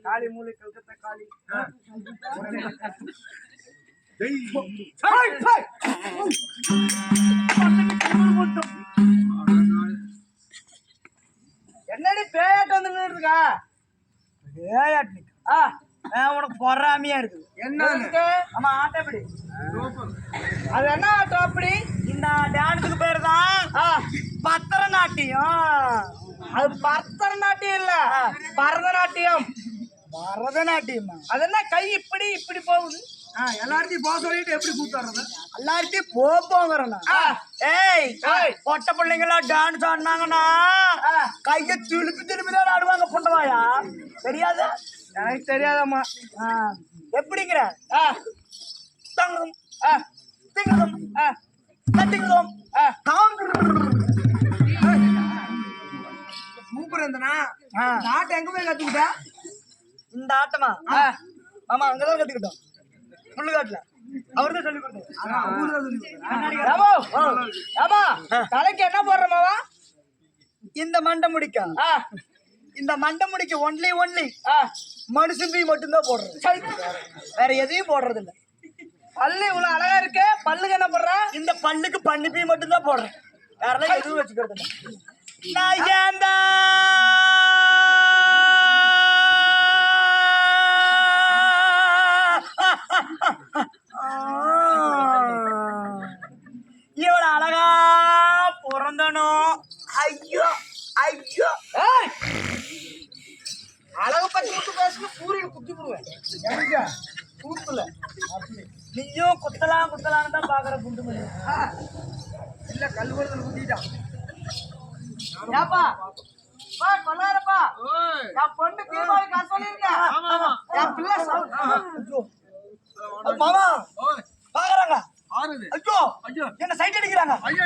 காளி மூளை கல்கத்தா காளி என்னடி பேயாட்டு வந்து இருக்கா? பேயாட்டு உனக்கு பொறாமையா இருக்குது. என்ன ஆமா ஆட்டம் எப்படி? அது என்ன ஆட்டம் அப்படி? இந்த டான்ஸுக்கு பேரு தான் பரதநாட்டியம். அது பரதநாட்டியம் இல்ல, பரதநாட்டியம். பரதநாட்டியம் அது என்ன? கை இப்படி இப்படி போகுது. எல்லார்த்தையும் போக சொல்லிட்டு எப்படி கூப்பிடுறது? எல்லார்த்தையும் போங்கிறேன். ஏய் பொட்ட பிள்ளைங்களா டான்ஸ் ஆடினாங்கன்னா கைய திருப்பி திருப்பி தான் ஆடுவாங்க. பொண்டவாயா தெரியாது? எனக்கு தெரியாதம்மா. எப்படிங்கிற? கட்டிக்கிறோம். சூப்பர் இருந்தனா ஆ. இந்த ஆட்டம் எங்க போய் கத்துக்கிட்ட? இந்த ஆட்டமா ஆமா அங்கதான் கத்துக்கிட்டோம். முள்ளுகாட்டுல அவர்தான் சொல்லி கொடுத்தாரு. அதான் ஊர்ல சொல்லி கொடுத்தாரா? ராமோ, ஆமா தலைக்கு என்ன போடுறமாவா? இந்த மண்டை முடிக்கா இந்த மண்டை முடிக்கு ஒன்லி மனுஷன் பீ மட்டும்தான் போடுறது. வேற எதையும் போடுறது இல்ல. பல்லு இவ்வளவு அழகா இருக்கு. பல்லுக்கு என்ன போடுற? இந்த பல்லுக்கு பண்ணி பீ மட்டும்தான் போடுறேன். வேற எதுவும் வச்சுக்கிறது இல்ல. நான் ஏந்தா இவ்வளவு அழகா பிறந்தனோ. ஐயோ ஐயோ அழகு பத்தி மட்டும் பேசுங்க, பூரியில குத்தி போடுவேன். எங்க குடுக்கல நீயும் குத்தலான்னு தான் பாக்குற குண்டு மணி. இல்ல கல்வரத்துல குத்திட்டான். ஏப்பா பா கொள்ளாரப்பா என் பொண்ணு தீபாவளி காசு சொல்லிருக்கேன். என் பிள்ளை மாமா பாக்குறாங்க. ஐயோ என்ன சைட் அடிக்கிறாங்க. ஐயோ